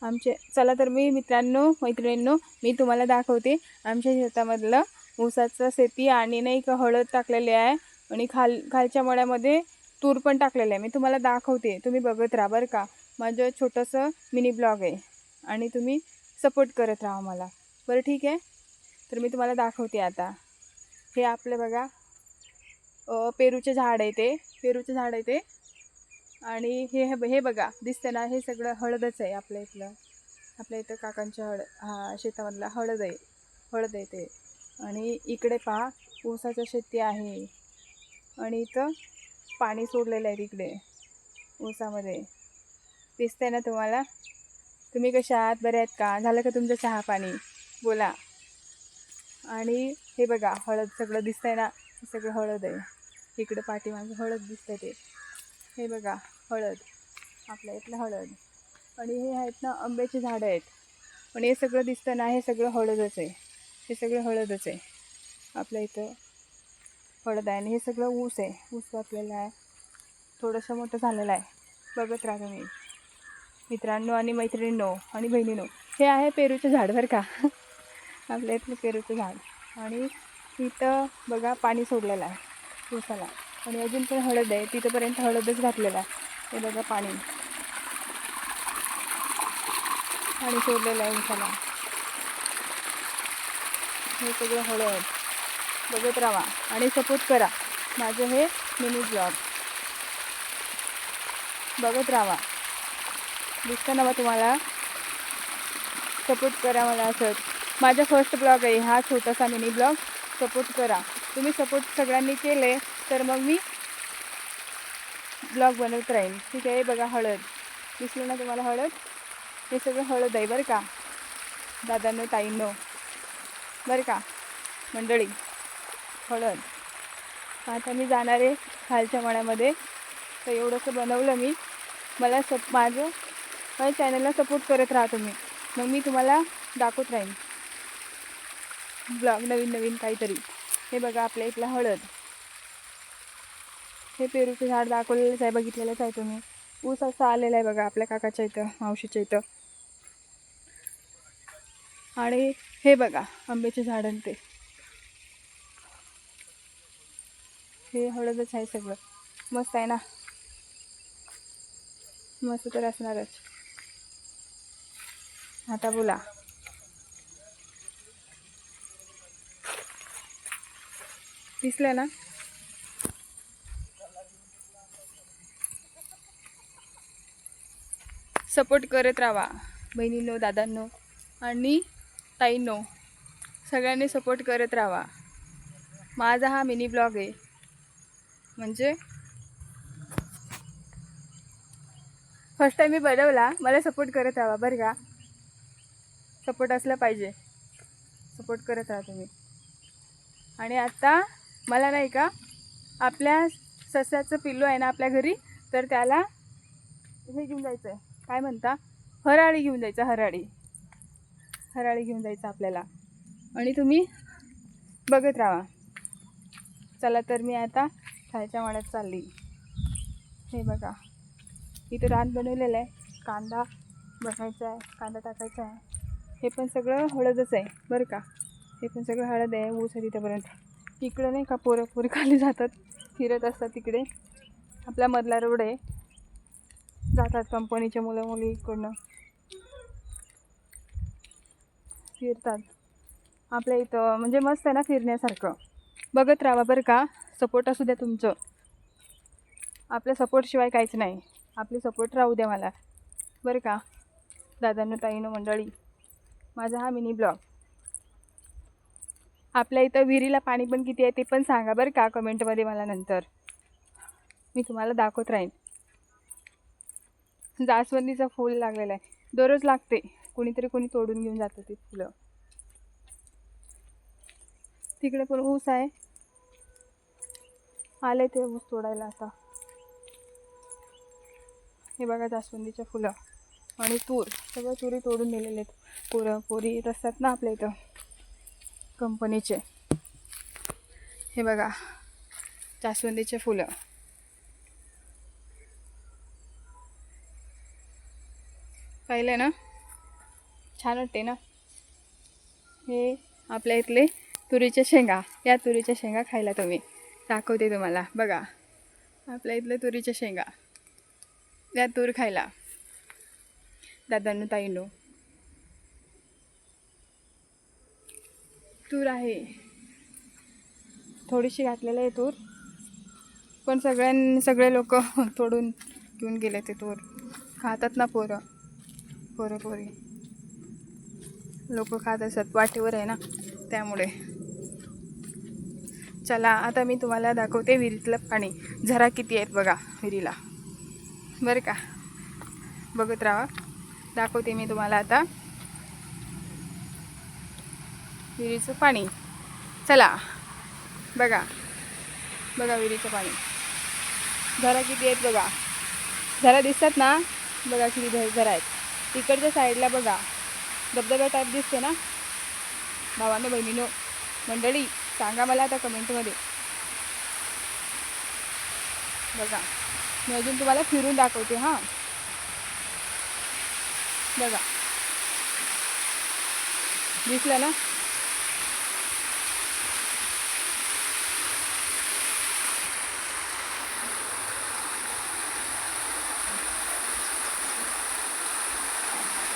चला तर मी मित्रांनो मैत्रिणींनो मी तुम्हाला दाखवते आमच्या शेतामधलं ऊसाचं शेती आणि नाही का हळद टाकलेली आहे आणि खालच्या मळ्यामध्ये तूर पण टाकलेलं आहे. मी तुम्हाला दाखवते, तुम्ही बघत राहा बरं का. माझं छोटंसं मिनी ब्लॉग आहे आणि तुम्ही सपोर्ट करत राहा मला. बरं ठीक आहे. तर मी तुम्हाला दाखवते आता. हे आपलं बघा पेरूचे झाड आहे, ते पेरूचे झाड आहे ते. आणि हे बघा दिसतं ना, हे सगळं हळदच आहे आपल्या इथलं. आपल्या इथं काकांच्या शेतामधला हळद आहे ते. आणि इकडे पहा ऊसाचं शेती आहे आणि इथं पाणी सोडलेलं आहे तिकडे ऊसामध्ये. दिसतंय ना तुम्हाला? तुम्ही कशा आहात? बरे आहेत का? झालं का तुमचं चहा पाणी? बोला. आणि हे बघा हळद सगळं दिसतंय ना, हे सगळं हळद आहे. इकडे पाठीमागे हळद दिसतंय ते. हे बघा हळद, आपल्या इथलं हळद. आणि हे आहेत ना आंब्याची झाडं आहेत. आणि हे सगळं दिसतं ना, हे सगळं हळदच आहे. हे सगळं हळदच आहे. आपल्या इथं हळद आहे आणि हे सगळं ऊस आहे. ऊस वाटलेलं आहे, थोडंसं मोठं झालेलं आहे. बघत राहा तुम्ही मित्रांनो आणि मैत्रिणींनो आणि बहिणींनो. हे आहे पेरूचं झाड बरं का. आपल्या इथलं पेरूचं झाड. आणि इथं बघा पाणी सोडलेलं आहे ऊसाला. आणि अजून पण हळद आहे, तिथंपर्यंत हळदच घातलेलं आहे. हे बघा पाणी सोडलेलं आहे ऊसाला. हे सगळं हळद. बघत राहा आणि सपोर्ट करा माझं हे मिनी ब्लॉग. बघत राहा. दिसतं ना मग तुम्हाला? सपोर्ट करा मला असंच. माझा फर्स्ट ब्लॉग आहे हा छोटासा मिनी ब्लॉग. सपोर्ट करा. तुम्ही सपोर्ट सगळ्यांनी केले तर मग मी ब्लॉग बनवत राहीन. ठीक आहे. बघा हळद दिसलं ना तुम्हाला? हळद, हे सगळं हळद आहे बरं का दादांनो ताईंनो, बरं का मंडळी. हळद. आता मी जाणार आहे खालच्या मळ्यामध्ये. तर एवढंसं बनवलं मी. मला माझ्या चॅनलला सपोर्ट करत राहा तुम्ही. मग मी तुम्हाला दाखवत राहीन ब्लॉग नवीन काहीतरी. हे बघा आपल्या इथलं हळद. हे पेरूचं झाड दाखवलेलंच आहे, बघितलेलंच आहे तुम्ही. ऊस असं आलेला आहे बघा आपल्या काकाच्या इथं, मावशीच्या इथं. आणि हे बघा आंब्याचे झाड ते. हे हळदच आहे सगळं. मस्त आहे ना? मस्त तर असणारच. आता बोला. दिसलं ना? सपोर्ट करत राहा बहिणींनो, दादांनो आणि ताईंनो. सगळ्यांनी सपोर्ट करत राहा. माझा हा मिनी ब्लॉग आहे. म्हणजे फर्स्ट टाइम मी बनवला. मला सपोर्ट करत राहा बरं का. सपोर्ट असला पाहिजे. सपोर्ट करत राहा तुम्ही. आणि आता मला नाही का आपल्या सस्याचं पिल्लू आहे ना आपल्या घरी, तर त्याला हे घेऊन जायचं आहे. काय म्हणता? हराळी घेऊन जायचं. हराळी घेऊन जायचं आपल्याला. आणि तुम्ही बघत राहा. चला तर मी आता खालच्या मळ्यात चालली. हे बघा इथं रान बनवलेलं आहे. कांदा बनायचा आहे, कांदा टाकायचा आहे. हे पण सगळं हळदच आहे बरं का. हे पण सगळं हळद आहे. ऊस आहे तिथंपर्यंत. इकडं नाही का पोरं खाली जातात, फिरत असतात तिकडे. आपला मधला रोड आहे, जातात कंपनीचे मुलं मुली इकडनं फिरतात. आपल्या इथं म्हणजे मस्त आहे ना फिरण्यासारखं. बघत राहा बरं का. सपोर्ट असू द्या तुमचं. आपल्या सपोर्टशिवाय काहीच नाही. आपली सपोर्ट राहू द्या मला बरं का दादांनो ताईंनो मंडळी. माझा हा मिनी ब्लॉग. आपल्या इथं विहिरीला पाणी पण किती आहे ते पण सांगा बरं का कमेंटमध्ये मला. नंतर मी तुम्हाला दाखवत राहीन. जास्वंदीचं फूल लागलेलं आहे. दररोज लागते. कोणी तोडून घेऊन जातं ते फुलं. तिकडे पण ऊस आहे. आले ते ऊस तोडायला आता. हे बघा जास्वंदीच्या फुलं आणि तूर. सगळं तुरी तोडून दिलेले आहेत. पोरी येत असतात ना आपल्या इथं कंपनीचे. हे बघा जास्वंदीचे फुलं. पाहिलं ना? छान वाटते ना. हे आपल्या इथले तुरीच्या शेंगा, या तुरीच्या शेंगा खायला तुम्ही दाखवते तुम्हाला. बघा आपल्या इथले तुरीच्या शेंगा, या तूर खायला दादांनो ताईंनो. तूर आहे, थोडीशी घातलेलं आहे तूर, पण सगळे लोक तोडून घेऊन गेले ते तूर. खातात ना पोरं पोरी लोक खात असत, वाटेवर आहे ना त्यामुळे. चला आता मी तुम्हाला दाखवते विहिरीतलं पाणी. झरा किती आहेत बघा विहिरीला, बरं का. बघत राहा, दाखवते मी तुम्हाला आता विहिरीचं पाणी. चला बघा विहिरीचं पाणी. झरा किती आहेत बघा, झरा दिसतात ना, बघा किती झरा आहेत. तिकडच्या साईडला बघा धबधबा टाईप दिसते ना. भावांनो बहिणीनो मंडळी सांगा मला आता कमेंटमध्ये. बघा मी अजून तुम्हाला फिरून दाखवते. हां बघा दिसलं ना.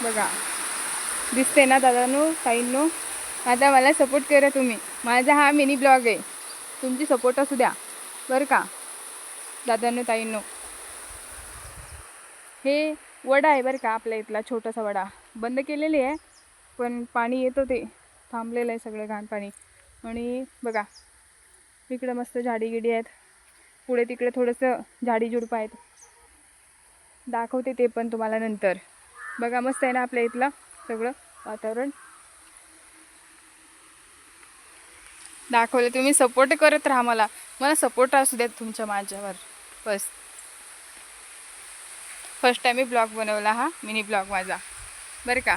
बघा दिसते ना दादांनो ताईंनो. आता मला सपोर्ट करा तुम्ही. माझा हा मिनी ब्लॉग आहे, तुमची सपोर्ट असू द्या बरं का दादांनो ताईंनो. हे वडा आहे बरं का आपल्या इथला, छोटासा वडा. बंद केलेली आहे पण पाणी येतं ते थांबलेलं आहे सगळं घाण पाणी. आणि बघा इकडं मस्त झाडी गिडी आहेत, पुढे तिकडे थोडंसं झाडी झुडपं आहेत, दाखवते ते पण तुम्हाला नंतर. बघा मस्त आहे ना आपल्या इथलं सगळं वातावरण. दाखवले, तुम्ही सपोर्ट करत राहा मला सपोर्ट असू द्यात तुमच्या माझ्यावर बस. फर्स्ट टाइम मी ब्लॉग बनवला, हा मिनी ब्लॉग माझा बरं का.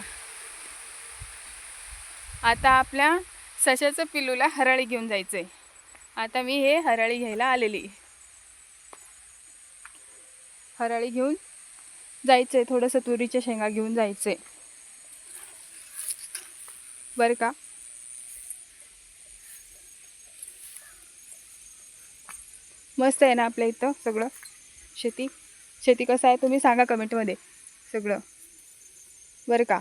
आता आपल्या सशाचं पिल्लूला हराळी घेऊन जायचं आहे. आता मी हे हराळी घ्यायला आलेली, हराळी घेऊन जायचं आहे. थोडंसं तुरीच्या शेंगा घेऊन जायचं आहे बरं का. मस्त आहे ना आपल्या इथं सगळं. शेती कसं आहे तुम्ही सांगा कमेंटमध्ये सगळं बरं का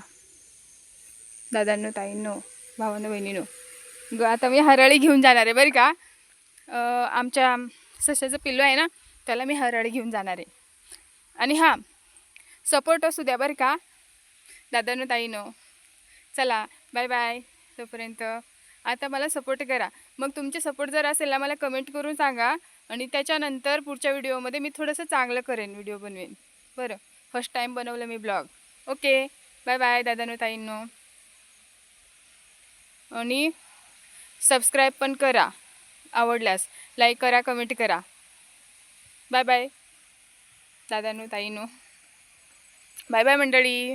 दादांनो ताईंनो भावांनो बहिणीनो. आता मी हराळी घेऊन जाणार आहे बरं का. आमच्या सशाचं पिल्लू आहे ना, त्याला मी हराळी घेऊन जाणार आहे. आणि हां सपोर्ट असू द्या बरं का दादांनो ताईंनो. चला बाय बाय तोपर्यंत. आता मला सपोर्ट करा. मग तुमचे सपोर्ट जर असेल ना मला कमेंट करून सांगा, आणि त्याच्यानंतर पुढच्या व्हिडिओमध्ये मी थोडंसं चांगलं करेन, व्हिडिओ बनवेन बरं. फर्स्ट टाईम बनवलं मी ब्लॉग. ओके बाय बाय दादांनो ताईंनो. आणि सबस्क्राईब पण करा, आवडल्यास लाईक करा, कमेंट करा. बाय बाय दादांनो ताईंनो. बाय बाय मंडळी.